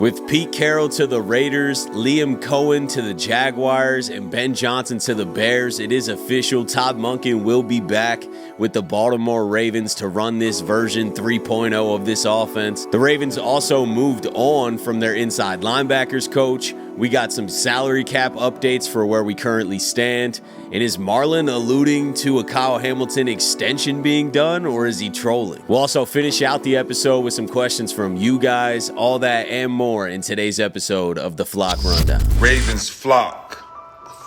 With Pete Carroll to the Raiders, Liam Cohen to the Jaguars, and Ben Johnson to the Bears, it is official. Todd Monken will be back with the Baltimore Ravens to run this version 3.0 of this offense. The Ravens also moved on from their inside linebackers coach. We got some salary cap updates for where we currently stand. And is Marlon alluding to a Kyle Hamilton extension being done, or is he trolling? We'll also finish out the episode with some questions from you guys. All that and more in today's episode of the Flock Rundown. Ravens Flock.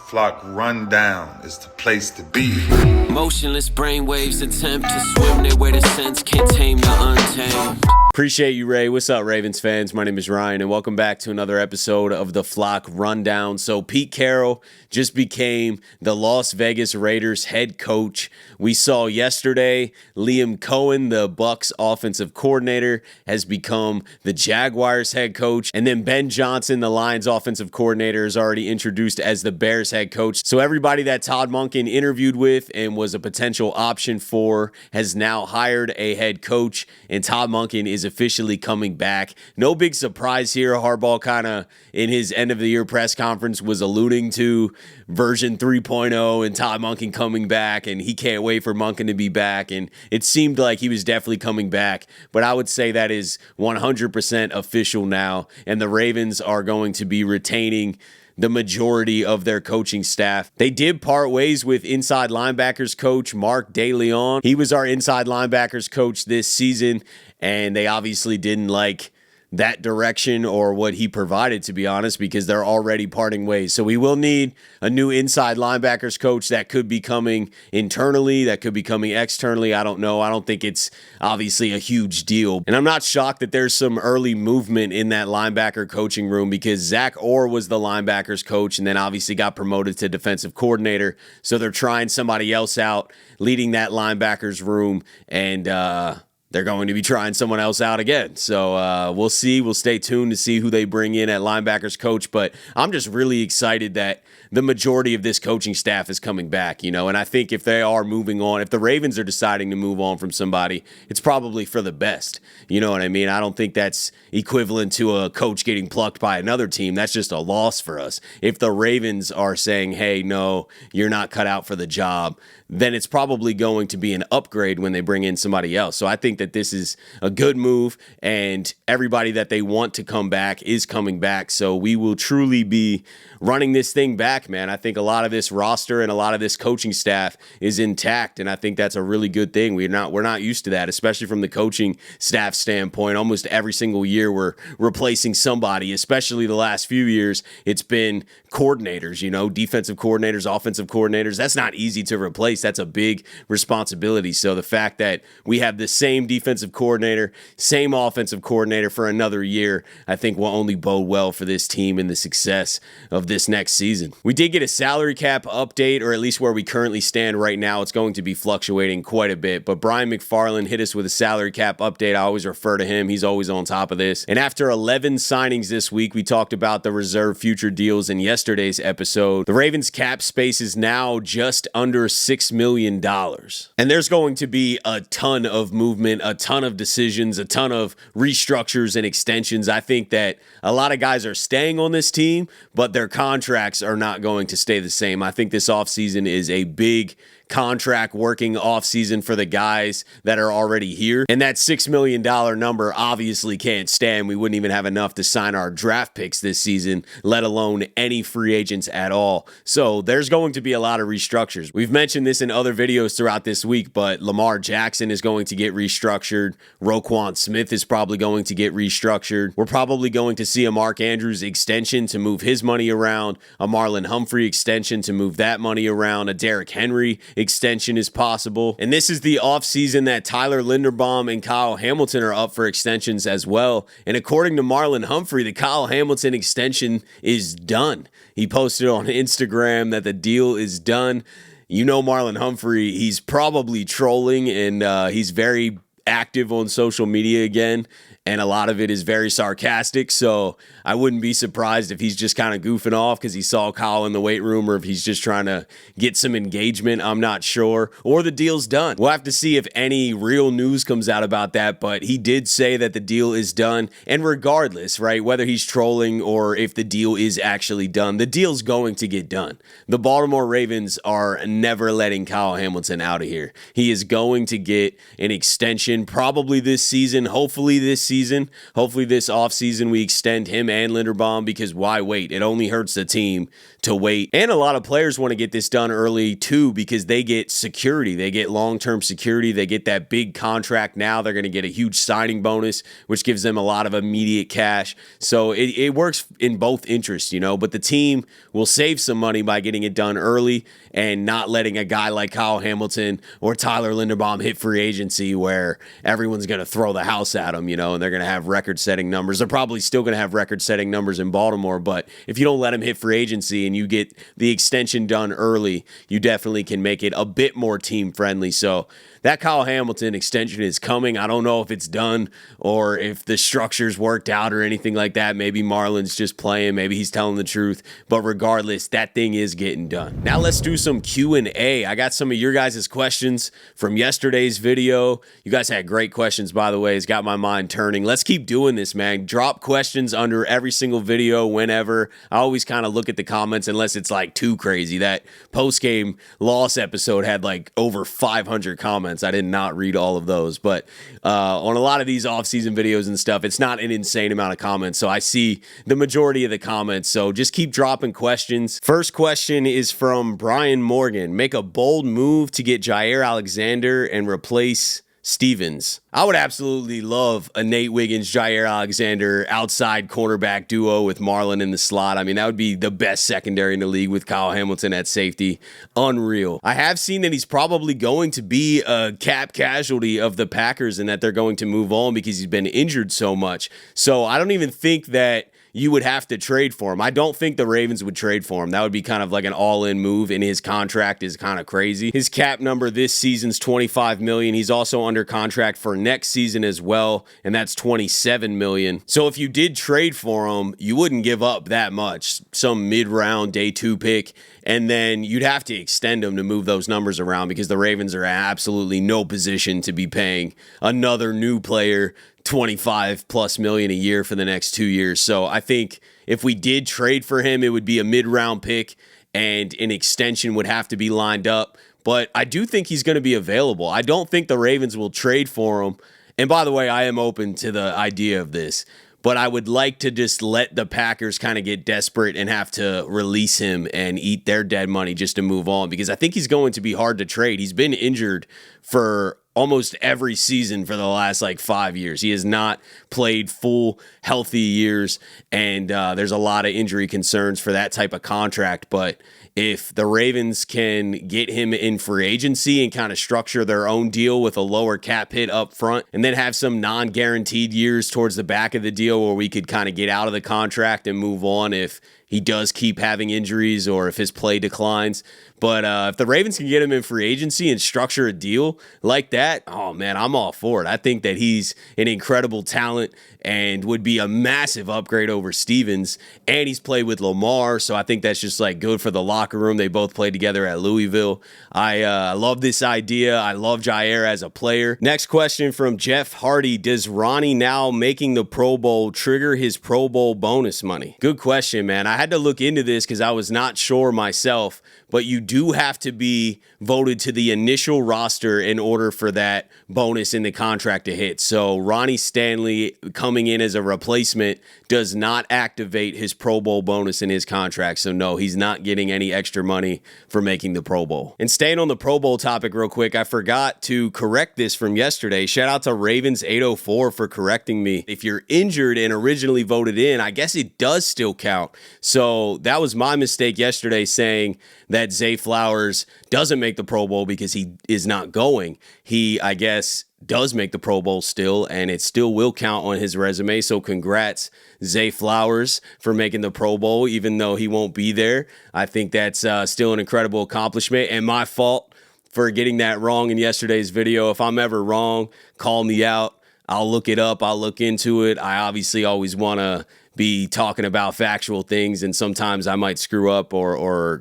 Flock Rundown is the place to be. Motionless brainwaves attempt to swim their way to sense, can't tame the untamed. Appreciate you, Ray. What's up, Ravens fans? My name is Ryan, and welcome back to another episode of the Flock Rundown. So Pete Carroll just became the Las Vegas Raiders head coach. We saw yesterday Liam Cohen, the Bucs offensive coordinator, has become the Jaguars head coach. And then Ben Johnson, the Lions offensive coordinator, is already introduced as the Bears head coach. So everybody that Todd Monken interviewed with and was a potential option for has now hired a head coach, and Todd Monken is officially coming back. No big surprise here. Harbaugh kind of in his end of the year press conference was alluding to version 3.0 and Todd Monken coming back, and he can't wait for Monken to be back, and it seemed like he was definitely coming back. But I would say that is 100% official now, and the Ravens are going to be retaining the majority of their coaching staff. They did part ways with inside linebackers coach Mark DeLeone. He was our inside linebackers coach this season, and they obviously didn't like that direction or what he provided, to be honest, because they're already parting ways. So we will need a new inside linebackers coach. That could be coming internally, that could be coming externally. I don't know. I don't think it's obviously a huge deal. And I'm not shocked that there's some early movement in that linebacker coaching room, because Zach Orr was the linebackers coach and then obviously got promoted to defensive coordinator. So they're trying somebody else out leading that linebackers room, and they're going to be trying someone else out again. So we'll see. We'll stay tuned to see who they bring in at linebackers coach. But I'm just really excited that the majority of this coaching staff is coming back, and I think if they are moving on, if the Ravens are deciding to move on from somebody, it's probably for the best. You know what I mean? I don't think that's equivalent to a coach getting plucked by another team. That's just a loss for us. If the Ravens are saying, hey, no, you're not cut out for the job, then it's probably going to be an upgrade when they bring in somebody else. So I think that this is a good move, and everybody that they want to come back is coming back. So we will truly be running this thing back, man. I think a lot of this roster and a lot of this coaching staff is intact, and I think that's a really good thing. We're not used to that, especially from the coaching staff standpoint. Almost every single year we're replacing somebody, especially the last few years. It's been coordinators, defensive coordinators, offensive coordinators. That's not easy to replace. That's a big responsibility. So the fact that we have the same defensive coordinator, same offensive coordinator for another year, I think will only bode well for this team and the success of this next season. We did get a salary cap update, or at least where we currently stand right now. It's going to be fluctuating quite a bit, but Brian McFarland hit us with a salary cap update. I always refer to him. He's always on top of this. And after 11 signings this week, we talked about the reserve future deals in yesterday's episode. The Ravens cap space is now just under $6 million. And there's going to be a ton of movement, a ton of decisions, a ton of restructures and extensions. I think that a lot of guys are staying on this team, but their contracts are not going to stay the same. I think this offseason is a big contract working offseason for the guys that are already here. And that $6 million number obviously can't stand. We wouldn't even have enough to sign our draft picks this season, let alone any free agents at all. So there's going to be a lot of restructures. We've mentioned this in other videos throughout this week, but Lamar Jackson is going to get restructured. Roquan Smith is probably going to get restructured. We're probably going to see a Mark Andrews extension to move his money around, a Marlon Humphrey extension to move that money around, a Derrick Henry extension is possible. And this is the offseason that Tyler Linderbaum and Kyle Hamilton are up for extensions as well. And according to Marlon Humphrey, the Kyle Hamilton extension is done. He posted on Instagram that the deal is done. Marlon Humphrey, he's probably trolling, and he's very active on social media again. and a lot of it is very sarcastic, so I wouldn't be surprised if he's just kind of goofing off because he saw Kyle in the weight room, or if he's just trying to get some engagement. I'm not sure. Or the deal's done. We'll have to see if any real news comes out about that, but he did say that the deal is done, and regardless, right, whether he's trolling or if the deal is actually done, the deal's going to get done. The Baltimore Ravens are never letting Kyle Hamilton out of here. He is going to get an extension probably this season, hopefully this offseason we extend him and Linderbaum, because why wait? It only hurts the team to wait. And a lot of players want to get this done early too, because they get security. They get long-term security. They get that big contract now. They're going to get a huge signing bonus, which gives them a lot of immediate cash. So it works in both interests, but the team will save some money by getting it done early and not letting a guy like Kyle Hamilton or Tyler Linderbaum hit free agency where everyone's going to throw the house at them, and they're going to have record-setting numbers. They're probably still going to have record-setting numbers in Baltimore, but if you don't let them hit free agency and you get the extension done early, you definitely can make it a bit more team-friendly. So that Kyle Hamilton extension is coming. I don't know if it's done or if the structure's worked out or anything like that. Maybe Marlon's just playing. Maybe he's telling the truth. But regardless, that thing is getting done. Now let's do some Q&A. I got some of your guys' questions from yesterday's video. You guys had great questions, by the way. It's got my mind turning. Let's keep doing this, man. Drop questions under every single video whenever. I always kind of look at the comments unless it's like too crazy. That post-game loss episode had like over 500 comments. I did not read all of those, but on a lot of these off-season videos and stuff, it's not an insane amount of comments, so I see the majority of the comments, so just keep dropping questions. First question is from Brian Morgan. Make a bold move to get Jaire Alexander and replace Stevens. I would absolutely love a Nate Wiggins, Jaire Alexander outside cornerback duo with Marlon in the slot. I mean, that would be the best secondary in the league with Kyle Hamilton at safety. Unreal. I have seen that he's probably going to be a cap casualty of the Packers and that they're going to move on because he's been injured so much. So I don't even think that you would have to trade for him. I don't think the Ravens would trade for him. That would be kind of like an all-in move, and his contract is kind of crazy. His cap number this season's $25 million. He's also under contract for next season as well, and that's $27 million. So if you did trade for him, you wouldn't give up that much. Some mid-round day 2 pick, and then you'd have to extend him to move those numbers around because the Ravens are in absolutely no position to be paying another new player $25+ million a year for the next 2 years. So I think if we did trade for him, it would be a mid-round pick and an extension would have to be lined up. But I do think he's going to be available. I don't think the Ravens will trade for him. And by the way, I am open to the idea of this, but I would like to just let the Packers kind of get desperate and have to release him and eat their dead money just to move on, because I think he's going to be hard to trade. He's been injured for almost every season for the last 5 years. He has not played full healthy years, and there's a lot of injury concerns for that type of contract. But if the Ravens can get him in free agency and kind of structure their own deal with a lower cap hit up front, and then have some non-guaranteed years towards the back of the deal where we could kind of get out of the contract and move on if he does keep having injuries or if his play declines. But if the Ravens can get him in free agency and structure a deal like that, oh man, I'm all for it. I think that he's an incredible talent and would be a massive upgrade over Stevens. And he's played with Lamar, so I think that's just good for the locker room. They both played together at Louisville. I love this idea. I love Jaire as a player. Next question from Jeff Hardy. Does Ronnie now making the Pro Bowl trigger his Pro Bowl bonus money? Good question, man. I had to look into this because I was not sure myself, but you do have to be voted to the initial roster in order for that bonus in the contract to hit. So Ronnie Stanley coming in as a replacement does not activate his Pro Bowl bonus in his contract. So no, he's not getting any extra money for making the Pro Bowl. And staying on the Pro Bowl topic real quick, I forgot to correct this from yesterday. Shout out to Ravens804 for correcting me. If you're injured and originally voted in, I guess it does still count. So that was my mistake yesterday, saying that Zay Flowers doesn't make the Pro Bowl because he is not going. He, I guess, does make the Pro Bowl still, and it still will count on his resume. So congrats, Zay Flowers, for making the Pro Bowl, even though he won't be there. I think that's still an incredible accomplishment, and my fault for getting that wrong in yesterday's video. If I'm ever wrong, call me out. I'll look it up. I'll look into it. I obviously always want to be talking about factual things, and sometimes I might screw up or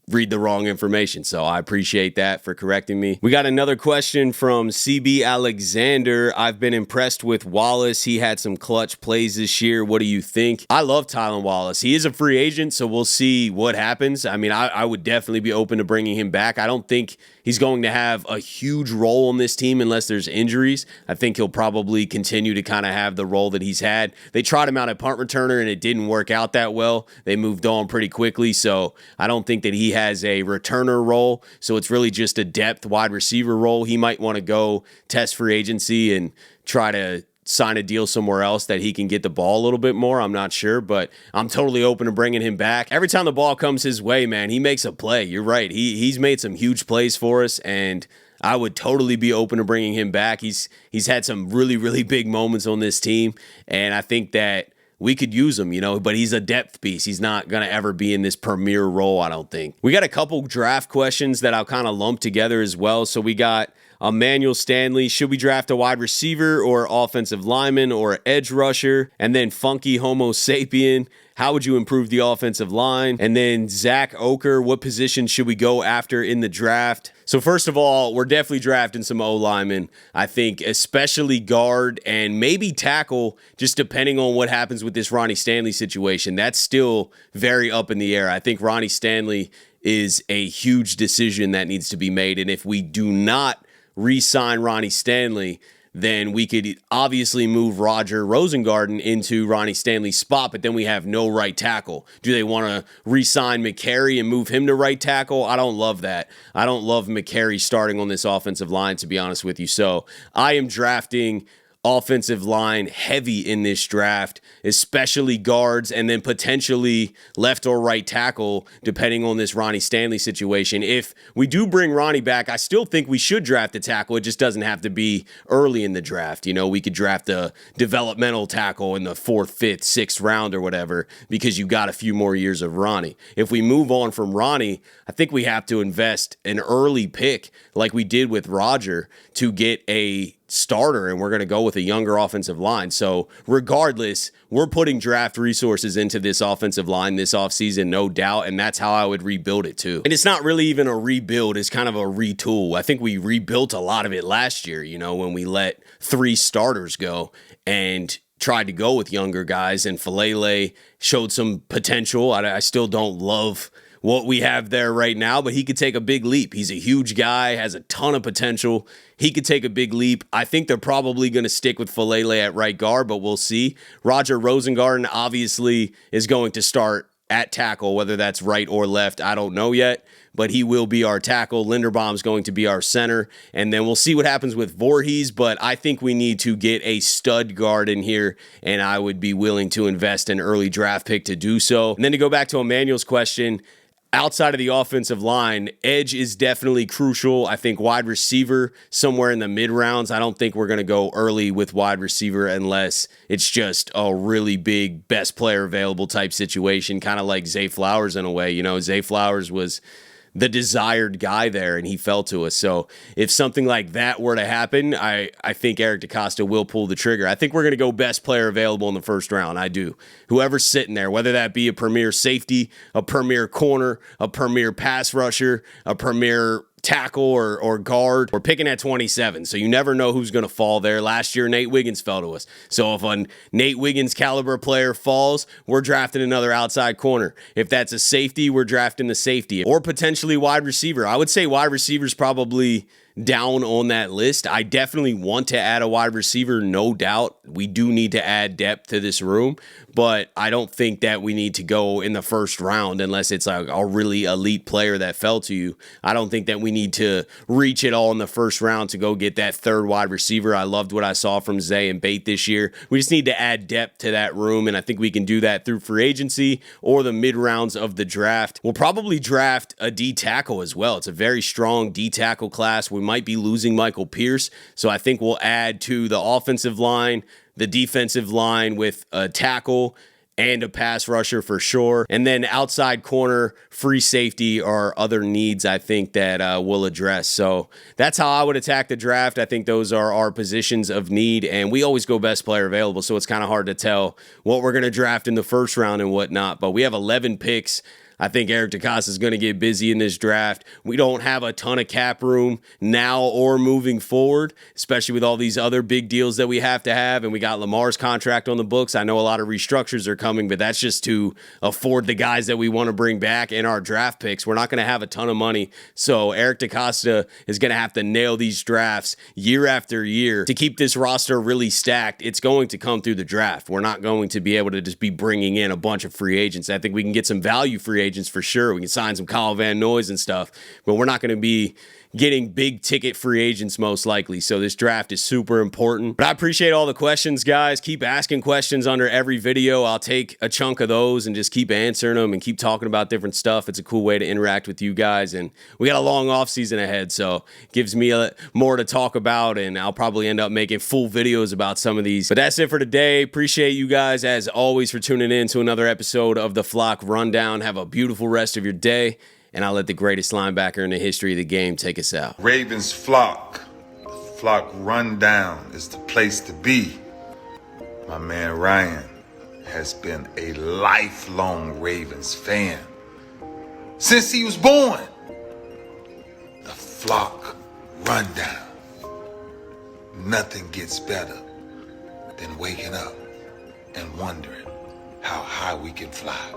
read the wrong information. So I appreciate that for correcting me. We got another question from CB Alexander. I've been impressed with Wallace. He had some clutch plays this year. What do you think? I love Tylan Wallace. He is a free agent, so we'll see what happens. I mean, I would definitely be open to bringing him back. I don't think he's going to have a huge role on this team unless there's injuries. I think he'll probably continue to kind of have the role that he's had. They tried him out at punt returner, and it didn't work out that well. They moved on pretty quickly, so I don't think that he has a returner role, so it's really just a depth wide receiver role. He might want to go test free agency and try to sign a deal somewhere else that he can get the ball a little bit more. I'm not sure, but I'm totally open to bringing him back. Every time the ball comes his way, man, he makes a play. You're right. He's made some huge plays for us, and I would totally be open to bringing him back. He's had some really, really big moments on this team, and I think that we could use him, but he's a depth piece. He's not going to ever be in this premier role, I don't think. We got a couple draft questions that I'll kind of lump together as well. So we got Emmanuel Stanley, should we draft a wide receiver or offensive lineman or edge rusher? And then Funky Homo Sapien, how would you improve the offensive line? And then Zach Oker, what position should we go after in the draft? So first of all, we're definitely drafting some O-linemen. I think especially guard and maybe tackle, just depending on what happens with this Ronnie Stanley situation. That's still very up in the air. I think Ronnie Stanley is a huge decision that needs to be made. And if we do not re-sign Ronnie Stanley, then we could obviously move Roger Rosengarten into Ronnie Stanley's spot, but then we have no right tackle. Do they want to re-sign McCary and move him to right tackle? I don't love that. I don't love McCary starting on this offensive line, to be honest with you. So I am drafting offensive line heavy in this draft, especially guards, and then potentially left or right tackle, depending on this Ronnie Stanley situation. If we do bring Ronnie back, I still think we should draft a tackle. It just doesn't have to be early in the draft. We could draft a developmental tackle in the 4th, 5th, 6th round or whatever, because you got a few more years of Ronnie. If we move on from Ronnie, I think we have to invest an early pick like we did with Roger to get a starter, and we're going to go with a younger offensive line. So regardless, we're putting draft resources into this offensive line this offseason, no doubt, and that's how I would rebuild it too. And it's not really even a rebuild, it's kind of a retool. I think we rebuilt a lot of it last year, when we let 3 starters go and tried to go with younger guys, and Falele showed some potential. I still don't love what we have there right now, but he could take a big leap. He's a huge guy, has a ton of potential. He could take a big leap. I think they're probably going to stick with Falele at right guard, but we'll see. Roger Rosengarten obviously is going to start at tackle, whether that's right or left, I don't know yet, but he will be our tackle. Linderbaum's going to be our center, and then we'll see what happens with Voorhees, but I think we need to get a stud guard in here, and I would be willing to invest an early draft pick to do so. And then to go back to Emmanuel's question, outside of the offensive line, edge is definitely crucial. I think wide receiver somewhere in the mid rounds. I don't think we're going to go early with wide receiver unless it's just a really big best player available type situation, kind of like Zay Flowers in a way. Zay Flowers was the desired guy there, and he fell to us. So if something like that were to happen, I think Eric DeCosta will pull the trigger. I think we're going to go best player available in the first round. I do. Whoever's sitting there, whether that be a premier safety, a premier corner, a premier pass rusher, a premier tackle or guard, we're picking at 27, so you never know who's going to fall there. Last year, Nate Wiggins fell to us. So if a Nate Wiggins caliber player falls, we're drafting another outside corner. If that's a safety, we're drafting the safety, or potentially wide receiver. I would say wide receiver's probably down on that list. I definitely want to add a wide receiver, no doubt. We do need to add depth to this room, but I don't think that we need to go in the first round unless it's like a really elite player that fell to you. I don't think that we need to reach it all in the first round to go get that third wide receiver. I loved what I saw from Zay and Bate this year. We just need to add depth to that room, and I think we can do that through free agency or the mid rounds of the draft. We'll probably draft a D tackle as well. It's a very strong D tackle class. We might be losing Michael Pierce, so I think we'll add to the offensive line, the defensive line with a tackle, and a pass rusher for sure. And then outside corner, free safety are other needs I think that we'll address. So that's how I would attack the draft. I think those are our positions of need, and we always go best player available, so it's kind of hard to tell what we're going to draft in the first round and whatnot. But we have 11 picks. I think Eric DeCosta is going to get busy in this draft. We don't have a ton of cap room now or moving forward, especially with all these other big deals that we have to have. And we got Lamar's contract on the books. I know a lot of restructures are coming, but that's just to afford the guys that we want to bring back in our draft picks. We're not going to have a ton of money. So Eric DeCosta is going to have to nail these drafts year after year to keep this roster really stacked. It's going to come through the draft. We're not going to be able to just be bringing in a bunch of free agents. I think we can get some value free agents for sure. We can sign some Kyle Van Noys and stuff, but we're not going to be getting big ticket free agents most likely. So this draft is super important. But I appreciate all the questions, guys. Keep asking questions under every video. I'll take a chunk of those and just keep answering them and keep talking about different stuff. It's a cool way to interact with you guys. And we got a long off season ahead, so it gives me more to talk about, and I'll probably end up making full videos about some of these. But that's it for today. Appreciate you guys, as always, for tuning in to another episode of the Flock Rundown. Have a beautiful rest of your day, and I'll let the greatest linebacker in the history of the game take us out. Ravens Flock. The Flock Rundown is the place to be. My man Ryan has been a lifelong Ravens fan since he was born. The Flock Rundown. Nothing gets better than waking up and wondering how high we can fly.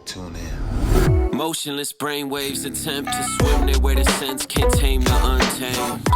Tune in. Motionless brainwaves attempt to swim their way to sense, can't tame the untamed.